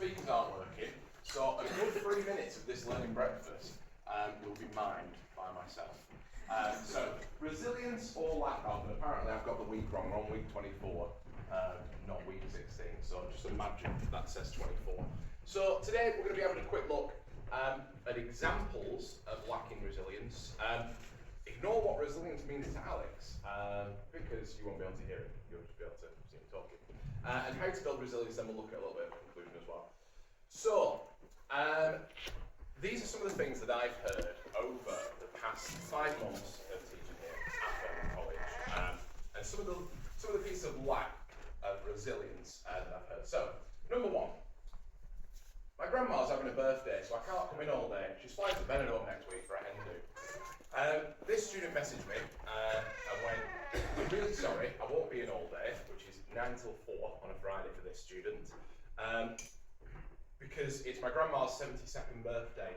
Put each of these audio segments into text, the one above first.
speakers aren't working, so a good 3 minutes of this learning breakfast will be mined by myself. So, resilience or lack of, and apparently I've got the week wrong, we're on week 24, not week 16, so just imagine that says 24. So today we're going to be having a quick look at examples of lacking resilience. Ignore what resilience means to Alex, because you won't be able to hear it, you'll just be able to see him talking. And how to build resilience, then we'll look at a little bit of conclusion as well. So, these are some of the things that I've heard over the past 5 months of teaching here at Chapman College, and some of the pieces of lack of resilience that I've heard. So, number 1, my grandma's having a birthday, so I can't come in all day. She's flying to Benidorm next week for a hen do. This student messaged me and went, "I'm really sorry, I won't be in all day," which is 9 till 4 on a Friday for this student. Because it's my grandma's 72nd birthday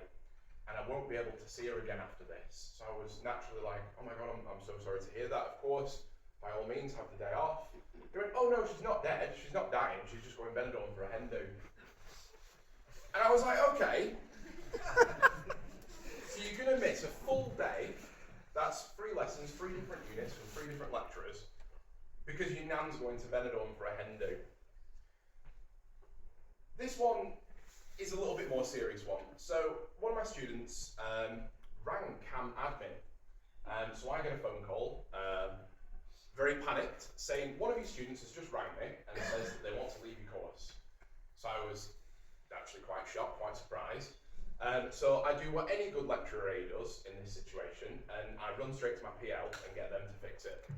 and I won't be able to see her again after this. So I was naturally like, oh my God, I'm so sorry to hear that, of course. By all means, have the day off. He went, oh no, she's not dead, she's not dying, she's just going Benidorm for a hen do. And I was like, okay. So you're going to miss a full day, that's 3 lessons, 3 different units from 3 different lecturers, because your nan's going to Benidorm for a hen do. This one is a little bit more serious one. So one of my students rang CAM admin. So I get a phone call, very panicked, saying one of your students has just rang me and says that they want to leave your course. So I was actually quite shocked, quite surprised. So I do what any good lecturer A does in this situation, and I run straight to my PL and get them to fix it.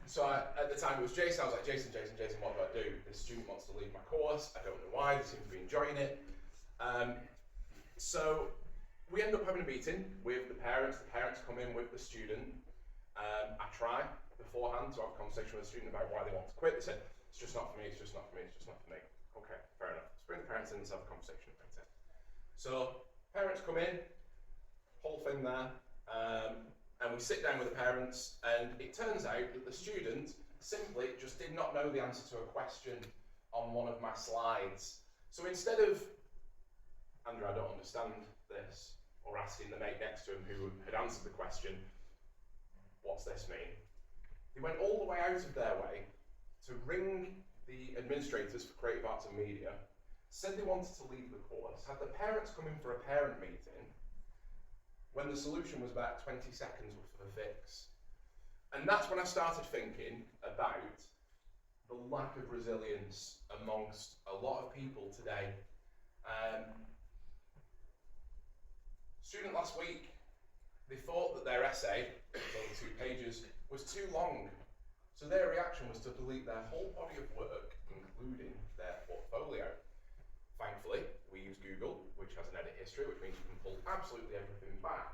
So at the time it was Jason. I was like, Jason, what do I do? This student wants to leave my course. I don't know why. They seem to be enjoying it. So we end up having a meeting with the parents. The parents come in with the student. I try beforehand to have a conversation with the student about why they want to quit. They said, it's just not for me, it's just not for me, it's just not for me. Okay, fair enough. Let's bring the parents in and have a conversation about it. So parents come in, whole thing there. And we sit down with the parents, and it turns out that the student simply just did not know the answer to a question on one of my slides. So instead of, Andrew, I don't understand this, or asking the mate next to him who had answered the question, what's this mean? They went all the way out of their way to ring the administrators for Creative Arts and Media, said they wanted to leave the course, had the parents come in for a parent meeting, when the solution was about 20 seconds worth of a fix. And that's when I started thinking about the lack of resilience amongst a lot of people today. Student last week, they thought that their essay, only 2 pages, was too long. So their reaction was to delete their whole body of work, including their portfolio. Thankfully, we use Google, which has an edit history, which means you can pull absolutely everything back.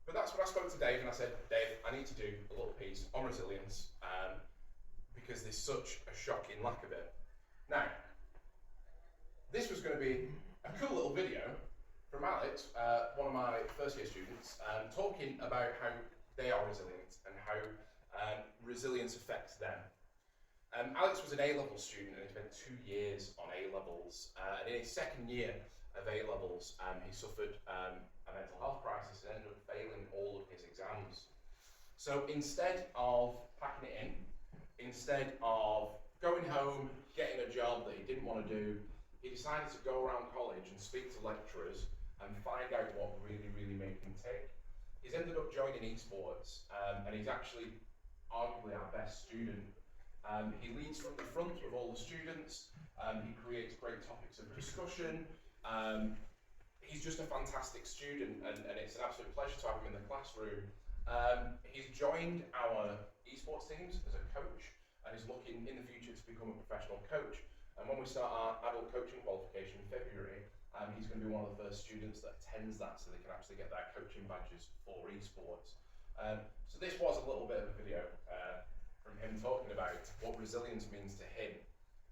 But that's when I spoke to Dave and I said, Dave, I need to do a little piece on resilience because there's such a shocking lack of it. Now, this was going to be a cool little video from Alex, one of my first year students, talking about how they are resilient and how resilience affects them. Alex was an A-level student and he spent 2 years on A-levels. And in his 2nd year of A-levels, he suffered a mental health crisis and ended up failing all of his exams. So instead of packing it in, instead of going home, getting a job that he didn't want to do, he decided to go around college and speak to lecturers and find out what really, really made him tick. He's ended up joining esports, and he's actually arguably our best student. He leads from the front with all the students, he creates great topics of discussion. He's just a fantastic student, and it's an absolute pleasure to have him in the classroom. He's joined our esports teams as a coach, and is looking in the future to become a professional coach. And when we start our adult coaching qualification in February, he's going to be one of the first students that attends that, so they can actually get their coaching badges for esports. So this was a little bit of a video from him talking about what resilience means to him.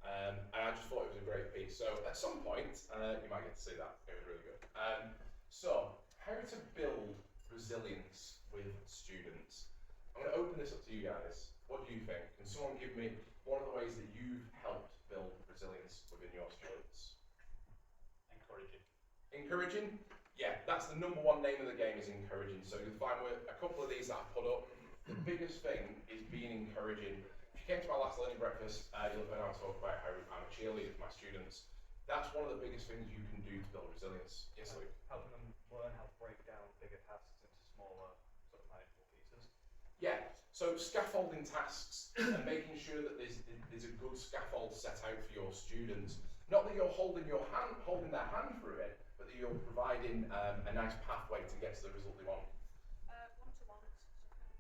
And I just thought it was a great piece. So at some point, you might get to see that. It was really good. So, how to build resilience with students. I'm going to open this up to you guys. What do you think? Can someone give me one of the ways that you've helped build resilience within your Encouraging? Yeah, that's the number one name of the game, is encouraging. So you'll find with a couple of these that I've put up, the biggest thing is being encouraging. If you came to my last learning breakfast, you'll have heard I talk about how I'm a cheerleader for my students. That's one of the biggest things you can do to build resilience. Yes, Luke? Helping them learn how to break down bigger tasks into smaller, sort of manageable pieces. Yeah, so scaffolding tasks and making sure that there's a good scaffold set out for your students. Not that you're holding their hand through it, but that you're providing a nice pathway to get to the result they want. One-to-ones,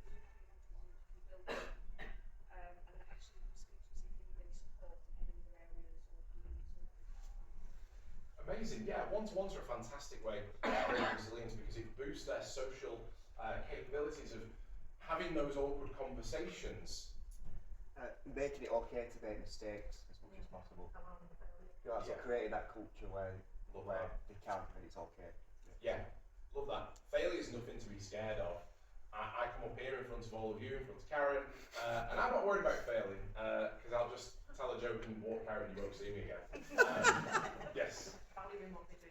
so kind of one-to-ones, you can build and actually speak to see if you need any support in any other areas or if you need something. Amazing, yeah, one-to-ones are a fantastic way of building resilience because it boosts their social capabilities of having those awkward conversations. Making it okay to make mistakes as much as possible. So creating that culture where they can and it's okay. Yeah, love that. Failure is nothing to be scared of. I come up here in front of all of you, in front of Karen, and I'm not worried about failing because I'll just tell a joke and walk out and you won't see me again. Yes. Valuing what they do.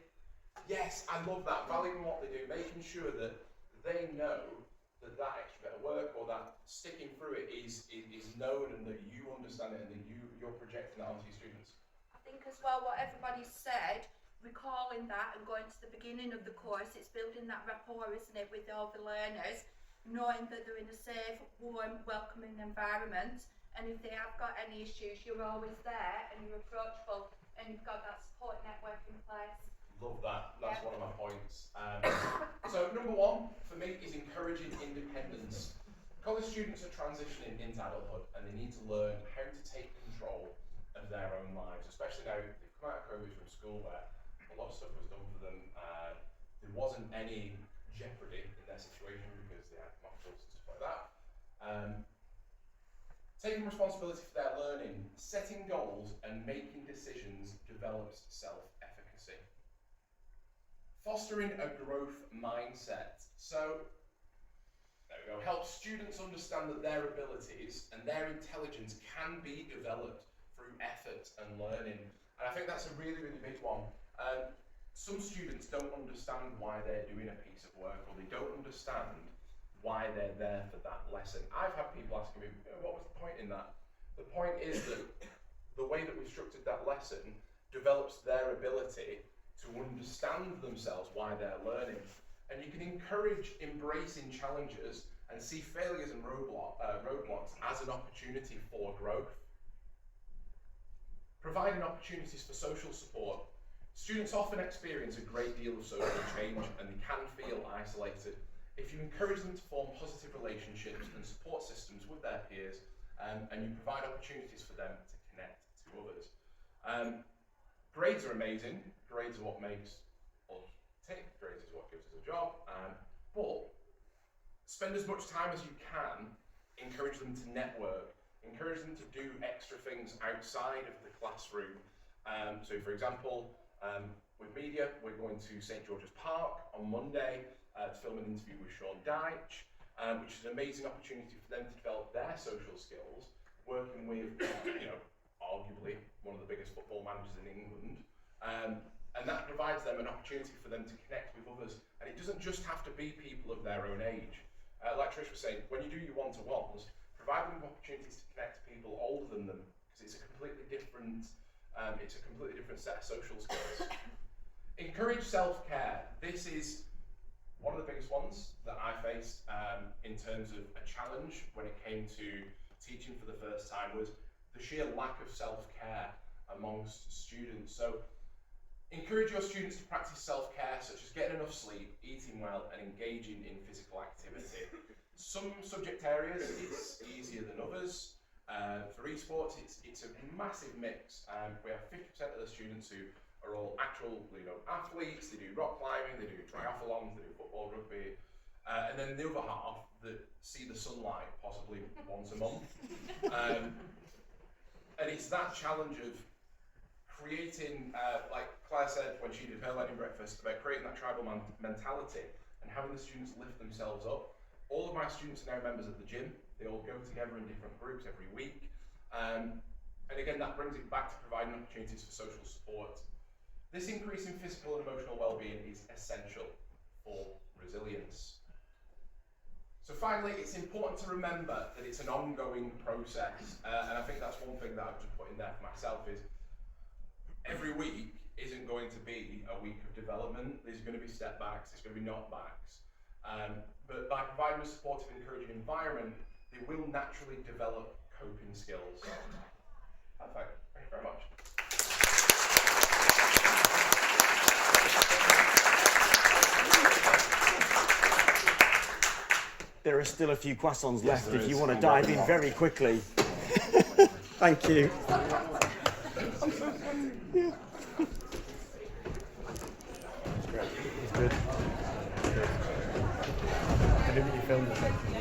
Yes, I love that. Valuing what they do, making sure that they know that extra bit of work or that sticking through it is known and that you understand it and that you're projecting that onto your students. I think as well what everybody's said, recalling that and going to the beginning of the course, it's building that rapport, isn't it, with all the learners, knowing that they're in a safe, warm, welcoming environment, and if they have got any issues, you're always there and you're approachable and you've got that support network in place. Love that. That's one of my points. So number one for me is encouraging independence. College students are transitioning into adulthood and they need to learn how to take control of their own lives, especially now they've come out of COVID from school where a lot of stuff was done for them. There wasn't any jeopardy in their situation because they had modules and stuff like that. Taking responsibility for their learning, setting goals and making decisions develops self-efficacy. Fostering a growth mindset. So, there we go. Help students understand that their abilities and their intelligence can be developed through effort and learning. And I think that's a really, really big one. Some students don't understand why they're doing a piece of work or they don't understand why they're there for that lesson. I've had people asking me, what was the point in that? The point is that the way that we've structured that lesson develops their ability to understand themselves why they're learning. And you can encourage embracing challenges and see failures and roadblocks as an opportunity for growth. Providing opportunities for social support. Students often experience a great deal of social change and they can feel isolated. If you encourage them to form positive relationships and support systems with their peers, and you provide opportunities for them to connect to others. Grades are amazing. Grades are what makes us tick. Grades is what gives us a job. But spend as much time as you can, encourage them to network, encourage them to do extra things outside of the classroom. So for example, with media, we're going to St George's Park on Monday to film an interview with Sean Dyche, which is an amazing opportunity for them to develop their social skills, working with, arguably one of the biggest football managers in England. And that provides them an opportunity for them to connect with others. And it doesn't just have to be people of their own age. Like Trish was saying, when you do your one-to-ones, provide them with opportunities to connect to people older than them, because it's a completely different set of social skills. Encourage self-care. This is one of the biggest ones that I faced in terms of a challenge when it came to teaching for the first time was the sheer lack of self-care amongst students. So encourage your students to practice self-care, such as getting enough sleep, eating well, and engaging in physical activity. Some subject areas it's easier than others. For esports, it's a massive mix. We have 50% of the students who are all actual athletes. They do rock climbing, they do triathlons, they do football, rugby, and then the other half that see the sunlight possibly once a month. And it's that challenge of creating, like Claire said when she did her learning breakfast, about creating that tribal mentality and having the students lift themselves up. All of my students are now members of the gym. They all go together in different groups every week. And again, that brings it back to providing opportunities for social support. This increase in physical and emotional well-being is essential for resilience. So finally, it's important to remember that it's an ongoing process, and I think that's one thing that I've just put in there for myself is every week isn't going to be a week of development. There's going to be step backs, there's going to be knockbacks, but by providing a supportive, encouraging environment, they will naturally develop coping skills. Perfect. Thank you very much. There are still a few croissants left if you want to dive in very quickly. Thank you. It's good. Deliberately filmed the section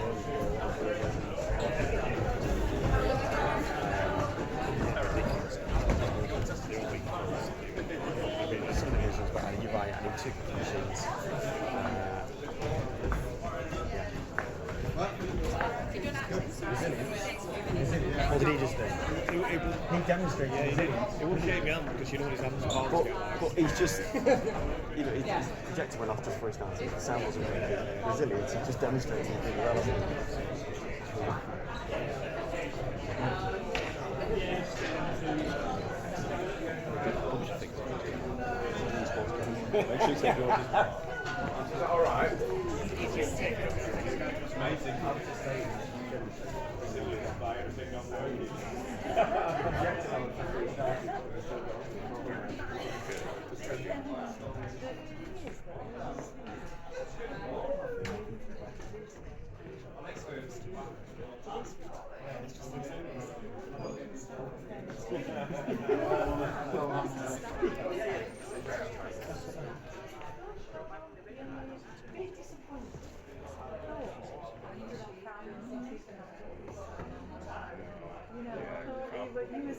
you're right, I need two machines. What did he just do? He demonstrated. Yeah, he did. It wouldn't shake me hand because you know what his hands are. But he's just, you know, his projector went off just for his stance. The sound wasn't very good. Resilience, he just demonstrated he's really relevant. Is that alright? It's amazing.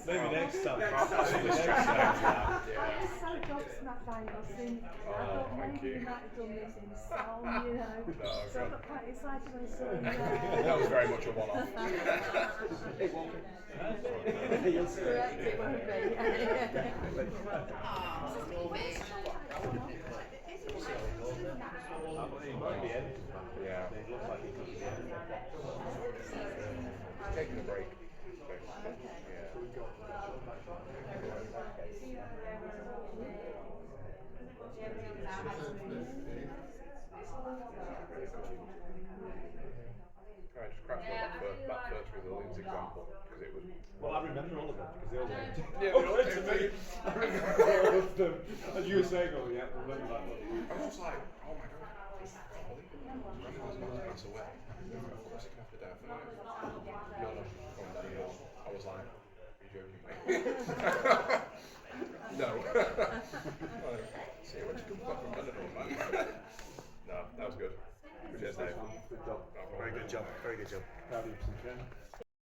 Maybe next time. I was so gobsmacked by your singing. I thought maybe you might have done this in song, you know. So I got quite excited when I saw you there. That was very much a one-off. Correct, it won't be. Yeah. Taking a break. I just cracked up that first resilience example because it was. Well, I remember all of them because they all went. Yeah, they all came to me. I remember all of them. As you were saying, oh yeah, I remember that one. I was just like, oh my god, grandma's about to pass away. Of course you're gonna have to die for night. You're not going to anymore. I was like, are you joking, mate? No. See when she comes back from Benidorm, man. No, that was good. Cheers, Dave. Good job. Very good job. Very good job. Proud of you, Ken.